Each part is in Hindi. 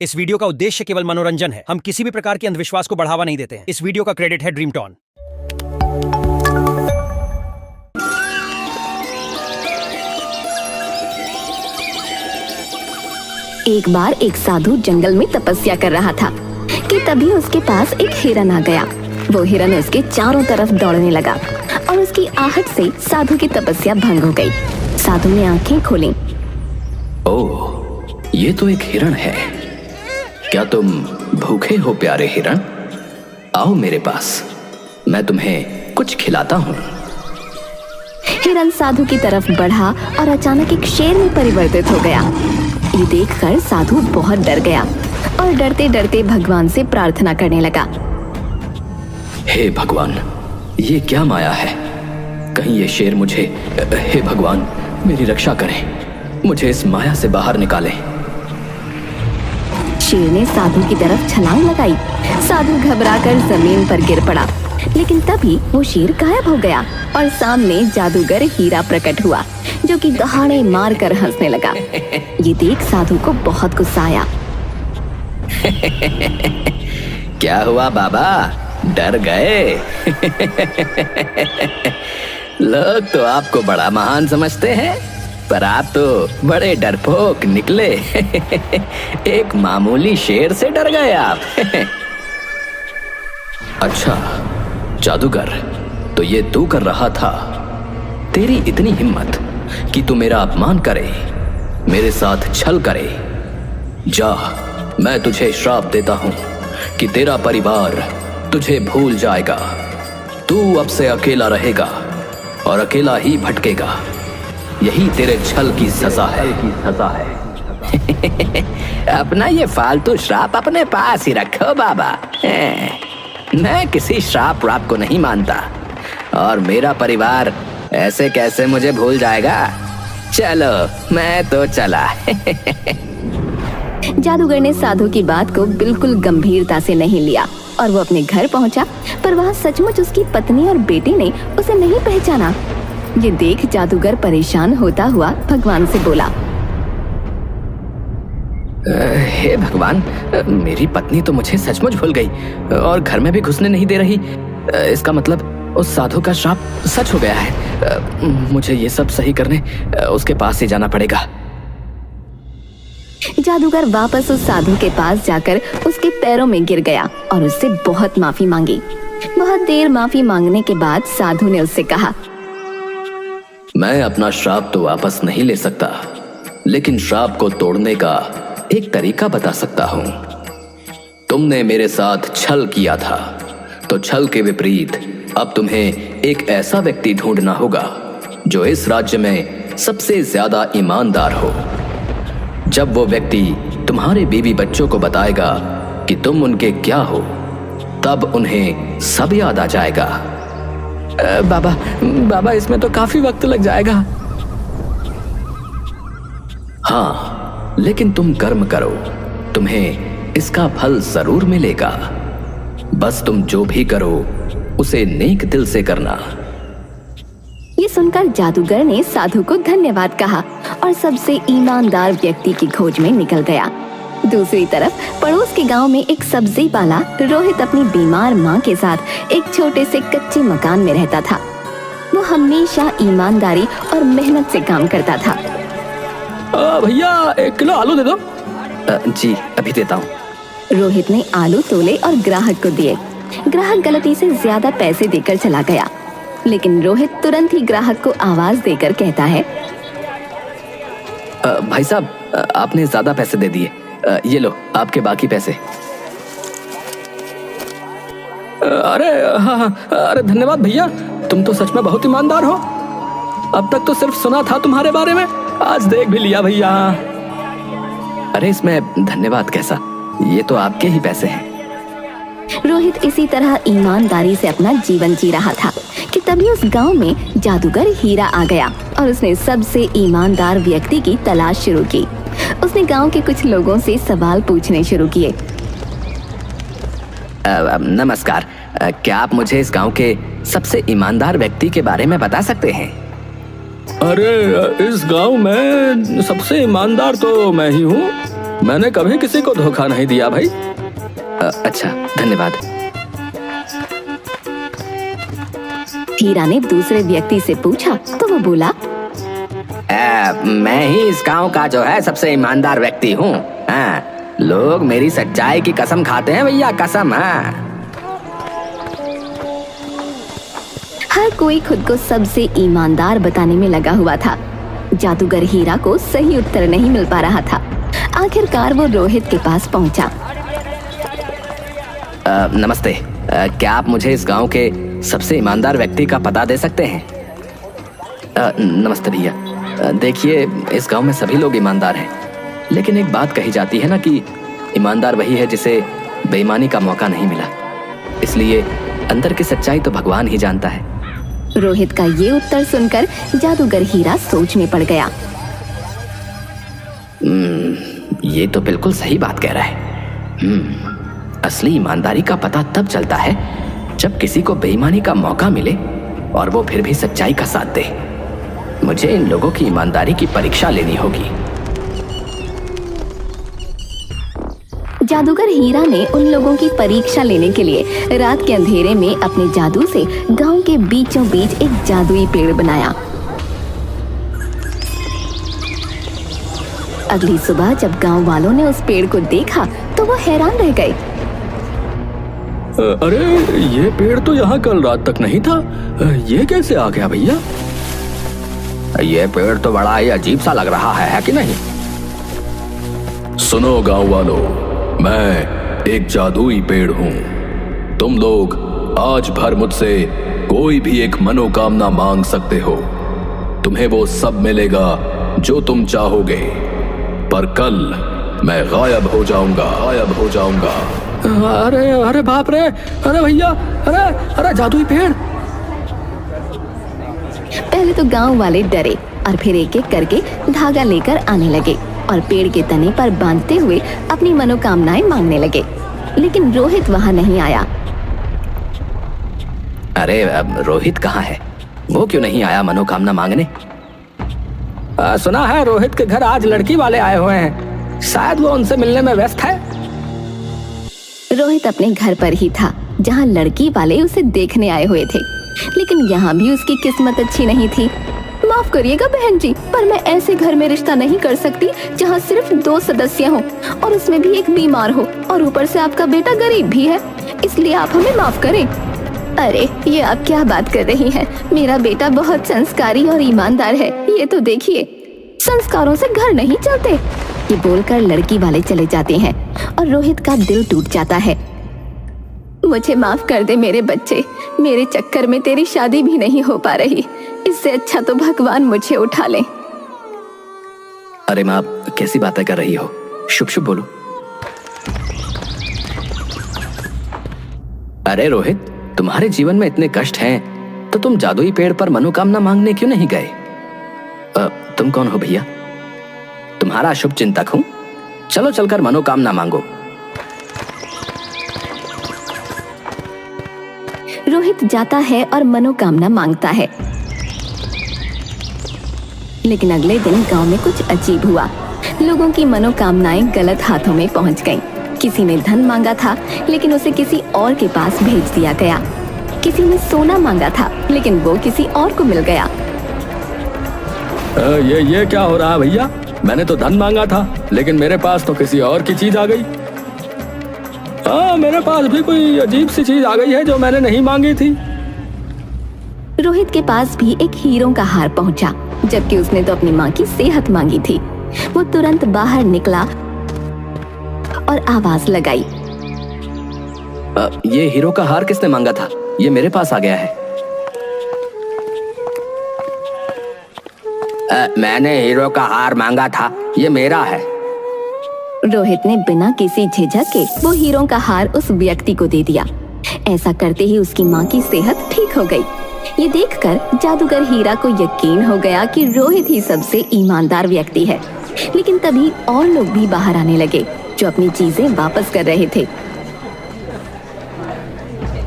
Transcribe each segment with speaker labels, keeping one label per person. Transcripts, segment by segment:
Speaker 1: इस वीडियो का उद्देश्य केवल मनोरंजन है। हम किसी भी प्रकार के अंधविश्वास को बढ़ावा नहीं देते हैं। इस वीडियो का क्रेडिट है ड्रीमटॉन।
Speaker 2: एक बार एक साधु जंगल में तपस्या कर रहा था कि तभी उसके पास एक हिरन आ गया। वो हिरन उसके चारों तरफ दौड़ने लगा और उसकी आहट से साधु की तपस्या भंग हो गई। साधु ने आंखें खोली।
Speaker 3: ओह, ये तो एक हिरण है। क्या तुम भूखे हो प्यारे हिरण? आओ मेरे पास, मैं तुम्हें कुछ खिलाता हूँ।
Speaker 2: हिरन साधु की तरफ बढ़ा और अचानक एक शेर में परिवर्तित हो गया। ये देखकर साधु बहुत डर गया और डरते डरते भगवान से प्रार्थना करने लगा।
Speaker 3: हे भगवान, ये क्या माया है? कहीं ये शेर मुझे, हे भगवान मेरी रक्षा करें, मुझे इस माया से बाहर निकालें।
Speaker 2: शेर ने साधु की तरफ छलांग लगाई। साधु घबराकर जमीन पर गिर पड़ा, लेकिन तभी वो शेर गायब हो गया और सामने जादूगर हीरा प्रकट हुआ, जो कि दहाड़े मार कर हंसने लगा। ये देख साधु को बहुत गुस्सा आया।
Speaker 3: क्या हुआ बाबा, डर गए? लोग तो आपको बड़ा महान समझते हैं, पर आप तो बड़े डरपोक निकले। एक मामूली शेर से डर गए आप। अच्छा जादूगर, तो ये तू कर रहा था? तेरी इतनी हिम्मत कि तू मेरा अपमान करे, मेरे साथ छल करे। जा, मैं तुझे श्राप देता हूं कि तेरा परिवार तुझे भूल जाएगा। तू अब से अकेला रहेगा और अकेला ही भटकेगा। यही तेरे छल की सजा है। अपना ये फालतू श्राप अपने पास ही रखो बाबा। मैं किसी श्राप व्राप को नहीं मानता, और मेरा परिवार ऐसे कैसे मुझे भूल जाएगा। चलो मैं तो चला।
Speaker 2: जादूगर ने साधु की बात को बिल्कुल गंभीरता से नहीं लिया और वो अपने घर पहुंचा, पर वहाँ सचमुच उसकी पत्नी और बेटी ने उसे नहीं पहचाना। ये देख जादूगर परेशान होता हुआ भगवान से बोला।
Speaker 3: हे भगवान, मेरी पत्नी तो मुझे सचमुच भूल गई और घर में भी घुसने नहीं दे रही। इसका मतलब उस साधु का श्राप सच हो गया है। मुझे ये सब सही करने उसके पास ही जाना पड़ेगा।
Speaker 2: जादूगर वापस उस साधु के पास जाकर उसके पैरों में गिर गया और उससे बहुत माफी मांगी। बहुत देर माफी मांगने के बाद साधु ने उससे कहा,
Speaker 3: मैं अपना श्राप तो वापस नहीं ले सकता, लेकिन श्राप को तोड़ने का एक तरीका बता सकता हूँ। तुमने मेरे साथ छल किया था, तो छल के विपरीत अब तुम्हें एक ऐसा व्यक्ति ढूंढना होगा जो इस राज्य में सबसे ज्यादा ईमानदार हो। जब वो व्यक्ति तुम्हारे बीवी बच्चों को बताएगा कि तुम उनके क्या हो, तब उन्हें सब याद आ जाएगा। बाबा इसमें तो काफी वक्त लग जाएगा। हाँ, लेकिन तुम कर्म करो, तुम्हें इसका फल जरूर मिलेगा। बस तुम जो भी करो उसे नेक दिल से करना।
Speaker 2: ये सुनकर जादूगर ने साधु को धन्यवाद कहा और सबसे ईमानदार व्यक्ति की खोज में निकल गया। दूसरी तरफ पड़ोस के गांव में एक सब्जी वाला रोहित अपनी बीमार मां के साथ एक छोटे से कच्चे मकान में रहता था। वो हमेशा ईमानदारी और मेहनत से काम करता था।
Speaker 3: भैया 1 किलो आलू दे दो। जी अभी देता हूँ।
Speaker 2: रोहित ने आलू तोले और ग्राहक को दिए। ग्राहक गलती से ज्यादा पैसे देकर चला गया, लेकिन रोहित तुरंत ही ग्राहक को आवाज देकर कहता है,
Speaker 3: भाई साहब, आपने ज्यादा पैसे दे दिए। ये लो आपके बाकी पैसे। अरे हाँ, अरे धन्यवाद भैया, तुम तो सच में बहुत ईमानदार हो। अब तक तो सिर्फ सुना था तुम्हारे बारे में, आज देख भी लिया भैया। अरे इसमें धन्यवाद कैसा, ये तो आपके ही पैसे हैं।
Speaker 2: रोहित इसी तरह ईमानदारी से अपना जीवन जी रहा था कि तभी उस गांव में जादूगर हीरा आ गया और उसने सबसे ईमानदार व्यक्ति की तलाश शुरू की। उसने गांव के कुछ लोगों से सवाल पूछने शुरू किए।
Speaker 3: नमस्कार, क्या आप मुझे इस गांव के सबसे ईमानदार व्यक्ति के बारे में बता सकते हैं?
Speaker 4: अरे इस गांव में सबसे ईमानदार तो मैं ही हूँ।
Speaker 3: मैंने कभी किसी को धोखा नहीं दिया भाई। अच्छा, धन्यवाद।
Speaker 2: हीरा ने दूसरे व्यक्ति से पूछा तो वो बोला,
Speaker 3: मैं ही इस गांव का जो है सबसे ईमानदार व्यक्ति हूँ। लोग मेरी सच्चाई की कसम खाते हैं भैया, कसम।
Speaker 2: हर कोई खुद को सबसे ईमानदार बताने में लगा हुआ था। जादूगर हीरा को सही उत्तर नहीं मिल पा रहा था। आखिरकार वो रोहित के पास पहुंचा।
Speaker 3: नमस्ते, क्या आप मुझे इस गांव के सबसे ईमानदार व्यक्ति का पता दे सकते हैं? नमस्ते भैया, देखिए इस गांव में सभी लोग ईमानदार हैं, लेकिन एक बात कही जाती है ना कि ईमानदार वही है जिसे बेईमानी का मौका नहीं मिला। इसलिए अंदर की सच्चाई तो भगवान ही जानता है।
Speaker 2: रोहित का ये उत्तर सुनकर जादूगर हीरा सोच में पड़ गया।
Speaker 3: ये तो बिल्कुल सही बात कह रहा है। असली ईमानदारी का पता तब चलता है जब किसी को बेईमानी का मौका मिले और वो फिर भी सच्चाई का साथ दे। मुझे इन लोगों की ईमानदारी की परीक्षा लेनी होगी।
Speaker 2: जादूगर हीरा ने उन लोगों की परीक्षा लेने के लिए रात के अंधेरे में अपने जादू से गांव के बीचों बीच एक जादुई पेड़ बनाया। अगली सुबह जब गांव वालों ने उस पेड़ को देखा तो वो हैरान रह गए।
Speaker 3: अरे ये पेड़ तो यहाँ कल रात तक नहीं था, ये कैसे आ गया भैया? ये पेड़ तो बड़ा ही अजीब सा लग रहा है कि नहीं? सुनो गांव वालों, मैं एक जादुई पेड़ हूँ। तुम लोग आज भर मुझसे कोई भी एक मनोकामना मांग सकते हो। तुम्हें वो सब मिलेगा जो तुम चाहोगे, पर कल मैं गायब हो जाऊंगा। अरे अरे बाप रे, अरे भैया, अरे जादुई पेड़।
Speaker 2: पहले तो गांव वाले डरे और फिर एक एक करके धागा लेकर आने लगे और पेड़ के तने पर बांधते हुए अपनी मनोकामनाएं मांगने लगे। लेकिन रोहित वहां नहीं आया।
Speaker 3: अरे रोहित कहाँ है? वो क्यों नहीं आया मनोकामना मांगने? सुना है रोहित के घर आज लड़की वाले आए हुए हैं, शायद वो उनसे मिलने में व्यस्त है।
Speaker 2: रोहित अपने घर पर ही था जहां लड़की वाले उसे देखने आए हुए थे, लेकिन यहाँ भी उसकी किस्मत अच्छी नहीं थी। माफ करिएगा बहन जी, पर मैं ऐसे घर में रिश्ता नहीं कर सकती जहाँ सिर्फ 2 सदस्य हों और उसमें भी एक बीमार हो, और ऊपर से आपका बेटा गरीब भी है, इसलिए आप हमें माफ करें। अरे ये आप क्या बात कर रही हैं? मेरा बेटा बहुत संस्कारी और ईमानदार है, ये तो देखिए। संस्कारों से घर नहीं चलते। ये बोलकर लड़की वाले चले जाते हैं और रोहित का दिल टूट जाता है। मुझे माफ कर दे मेरे बच्चे, मेरे चक्कर में तेरी शादी भी नहीं हो पा रही, इससे अच्छा तो भगवान मुझे उठा ले।
Speaker 3: अरे माँ, कैसी बातें कर रही हो? शुभ शुभ बोलो। अरे रोहित, तुम्हारे जीवन में इतने कष्ट हैं तो तुम जादुई पेड़ पर मनोकामना मांगने क्यों नहीं गए? तुम कौन हो भैया? तुम्हारा शुभ चिंतक हूं। चलो चलकर मनोकामना मांगो।
Speaker 2: रोहित जाता है और मनोकामना मांगता है, लेकिन अगले दिन गांव में कुछ अजीब हुआ। लोगों की मनोकामनाएं गलत हाथों में पहुंच गईं। किसी ने धन मांगा था, लेकिन उसे किसी और के पास भेज दिया गया। किसी ने सोना मांगा था, लेकिन वो किसी और को मिल गया।
Speaker 3: ये क्या हो रहा है भैया? मैंने तो धन मांगा था, लेकिन मेरे पास तो किसी और की चीज आ गई। मेरे पास भी कोई अजीब सी चीज आ गई है जो मैंने नहीं मांगी थी।
Speaker 2: रोहित के पास भी एक हीरों का हार पहुंचा, जबकि उसने तो अपनी माँ की सेहत मांगी थी। वो तुरंत बाहर निकला और आवाज लगाई।
Speaker 3: ये हीरो का हार किसने मांगा था? ये मेरे पास आ गया है। मैंने हीरो का हार मांगा था, ये मेरा है।
Speaker 2: रोहित ने बिना किसी झिझक के वो हीरो का हार उस व्यक्ति को दे दिया। ऐसा करते ही उसकी माँ की सेहत ठीक हो गई। ये देखकर जादूगर हीरा को यकीन हो गया कि रोहित ही सबसे ईमानदार व्यक्ति है। लेकिन तभी और लोग भी बाहर आने लगे जो अपनी चीजें वापस कर रहे थे।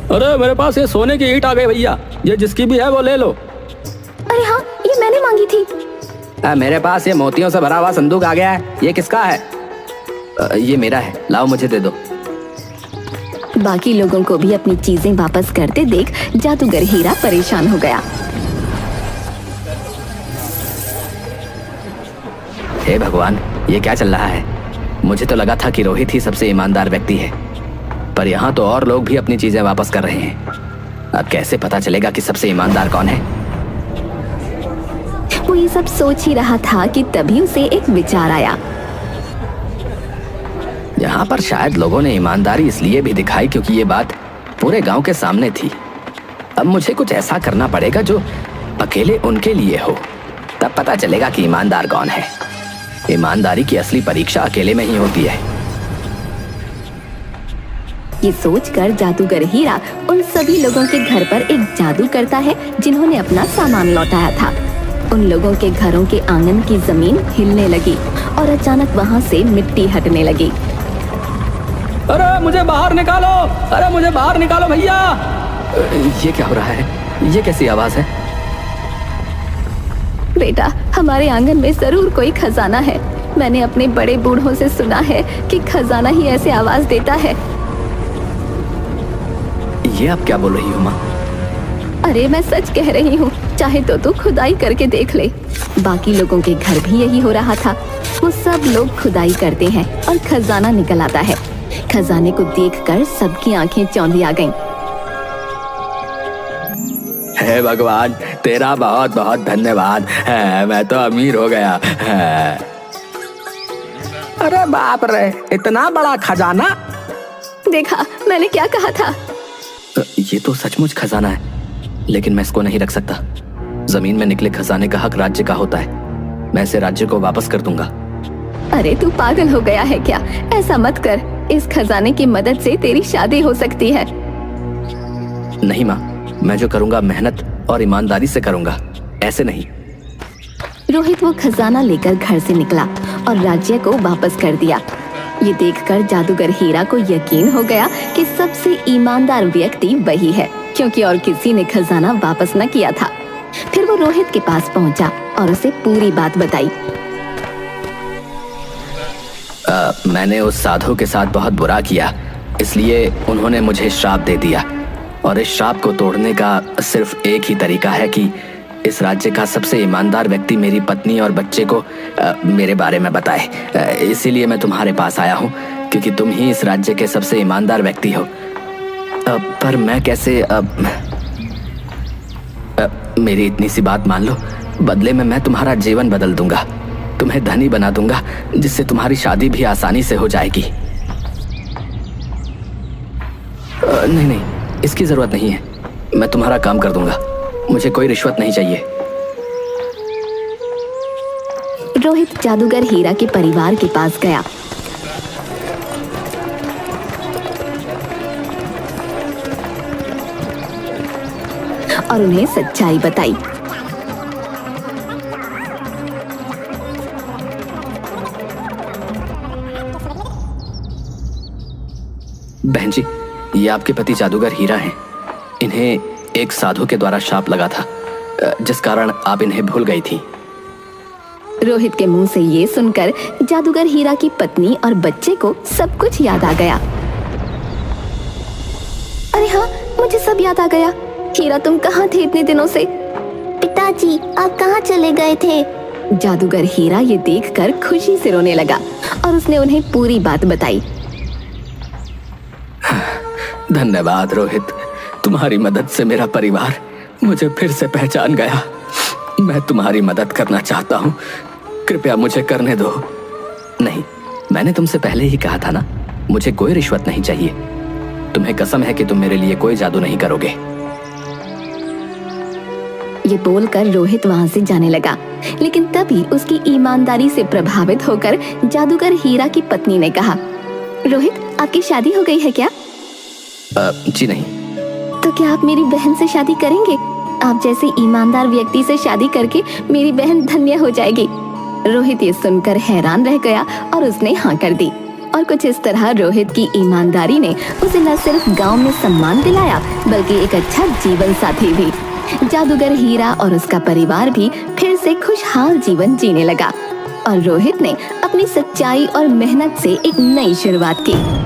Speaker 3: अरे मेरे पास ये सोने की ईंट आ गई भैया, ये जिसकी भी है वो ले लो।
Speaker 2: अरे हाँ, ये मैंने मांगी थी।
Speaker 3: मेरे पास ये मोतियों से भरा हुआ संदूक आ गया है, ये किसका है? ये मेरा है, लाओ मुझे दे दो।
Speaker 2: बाकी लोगों को भी अपनी चीजें वापस करते देख जादूगर हीरा परेशान हो गया।
Speaker 3: हे भगवान, ये क्या चल रहा है? मुझे तो लगा था कि रोहित ही सबसे ईमानदार व्यक्ति है, पर यहाँ तो और लोग भी अपनी चीजें वापस कर रहे हैं। अब कैसे पता चलेगा कि सबसे ईमानदार कौन है?
Speaker 2: वो ये सब सोच ही रहा था कि तभी उसे एक विचार आया।
Speaker 3: यहाँ पर शायद लोगों ने ईमानदारी इसलिए भी दिखाई क्योंकि ये बात पूरे गांव के सामने थी। अब मुझे कुछ ऐसा करना पड़ेगा जो अकेले उनके लिए हो, तब पता चलेगा कि ईमानदार कौन है। ईमानदारी की असली परीक्षा अकेले में ही होती है।
Speaker 2: ये सोचकर जादूगर हीरा उन सभी लोगों के घर पर एक जादू करता है जिन्होंने अपना सामान लौटाया था। उन लोगों के घरों के आंगन की जमीन हिलने लगी और अचानक वहां से मिट्टी हटने लगी।
Speaker 3: अरे मुझे बाहर निकालो, अरे मुझे बाहर निकालो भैया! ये क्या हो रहा है? ये कैसी आवाज है?
Speaker 2: बेटा, हमारे आंगन में जरूर कोई खजाना है। मैंने अपने बड़े बूढ़ों से सुना है कि खजाना ही ऐसे आवाज देता है।
Speaker 3: ये आप क्या बोल रही हो माँ?
Speaker 2: अरे मैं सच कह रही हूँ, चाहे तो तू खुदाई करके देख ले। बाकी लोगों के घर भी यही हो रहा था। वो सब लोग खुदाई करते हैं और खजाना निकल आता है। खजाने को देखकर सबकी आंखें चौंधी आ गईं।
Speaker 3: हे भगवान, तेरा बहुत बहुत धन्यवाद है, मैं तो अमीर हो गया है।
Speaker 4: अरे बाप रे, इतना बड़ा खजाना!
Speaker 2: देखा, मैंने क्या कहा था।
Speaker 3: ये तो सचमुच खजाना है, लेकिन मैं इसको नहीं रख सकता। जमीन में निकले खजाने का हक राज्य का होता है। मैं इसे राज्य को वापस कर दूंगा।
Speaker 2: अरे तू पागल हो गया है क्या? ऐसा मत कर। इस खजाने की मदद से तेरी शादी हो सकती है।
Speaker 3: नहीं माँ, मैं जो करूंगा मेहनत और ईमानदारी से करूंगा, ऐसे नहीं।
Speaker 2: रोहित वो खजाना लेकर घर से निकला और राज्य को वापस कर दिया। ये देखकर जादूगर हीरा को यकीन हो गया कि सबसे ईमानदार व्यक्ति वही है, क्योंकि और किसी ने खजाना वापस न किया था। फिर वो रोहित के पास पहुंचा और उसे पूरी बात बताई।
Speaker 3: मैंने उस साधु के साथ बहुत बुरा किया, इसलिए उन्होंने मुझे श्राप दे दिया। और इस श्राप को तोड़ने का सिर्फ एक ही तरीका है कि इस राज्य का सबसे ईमानदार व्यक्ति मेरी पत्नी और बच्चे को मेरे बारे में बताए। इसीलिए मैं तुम्हारे पास आया हूँ, क्योंकि तुम ही इस राज्य के सबसे ईमानदार व्यक्ति हो। पर मैं कैसे? मेरी इतनी सी बात मान लो, बदले में मैं तुम्हारा जीवन बदल दूंगा, तुम्हें धनी बना दूंगा, जिससे तुम्हारी शादी भी आसानी से हो जाएगी। नहीं नहीं, इसकी जरूरत नहीं है। मैं तुम्हारा काम कर दूंगा, मुझे कोई रिश्वत नहीं चाहिए।
Speaker 2: रोहित जादूगर हीरा के परिवार के पास गया। और उन्हें सच्चाई बताई।
Speaker 3: बहन जी, ये आपके पति जादूगर हीरा हैं। इन्हें एक साधु के द्वारा शाप लगा था, जिस कारण आप इन्हें भूल गई थी।
Speaker 2: रोहित के मुंह से ये सुनकर जादूगर हीरा की पत्नी और बच्चे को सब कुछ याद आ गया। अरे हाँ, मुझे सब याद आ गया। हीरा, तुम कहाँ थे इतने दिनों से? पिताजी, आप कहाँ चले गए थे? जादूगर हीरा ये देखकर खुशी से रोने लगा और उसने उन्हें पूरी बात बताई।
Speaker 3: धन्यवाद रोहित, तुम्हारी मदद से मेरा परिवार मुझे फिर से पहचान गया। मैं तुम्हारी मदद करना चाहता हूँ, कृपया मुझे करने दो। नहीं, मैंने तुमसे पहले ही कहा था ना, मुझे कोई रिश्वत नहीं चाहिए। तुम्हें कसम है कि तुम मेरे लिए कोई जादू नहीं करोगे।
Speaker 2: ये बोलकर रोहित वहां से जाने लगा, लेकिन तभी उसकी ईमानदारी से प्रभावित होकर जादूगर हीरा की पत्नी ने कहा, रोहित, आपकी शादी हो गई है क्या?
Speaker 3: जी नहीं।
Speaker 2: तो क्या आप मेरी बहन से शादी करेंगे? आप जैसे ईमानदार व्यक्ति से शादी करके मेरी बहन धन्य हो जाएगी। रोहित ये सुनकर हैरान रह गया और उसने हाँ कर दी। और कुछ इस तरह रोहित की ईमानदारी ने उसे न सिर्फ गांव में सम्मान दिलाया, बल्कि एक अच्छा जीवन साथी भी। जादूगर हीरा और उसका परिवार भी फिर से खुशहाल जीवन जीने लगा और रोहित ने अपनी सच्चाई और मेहनत से एक नई शुरुआत की।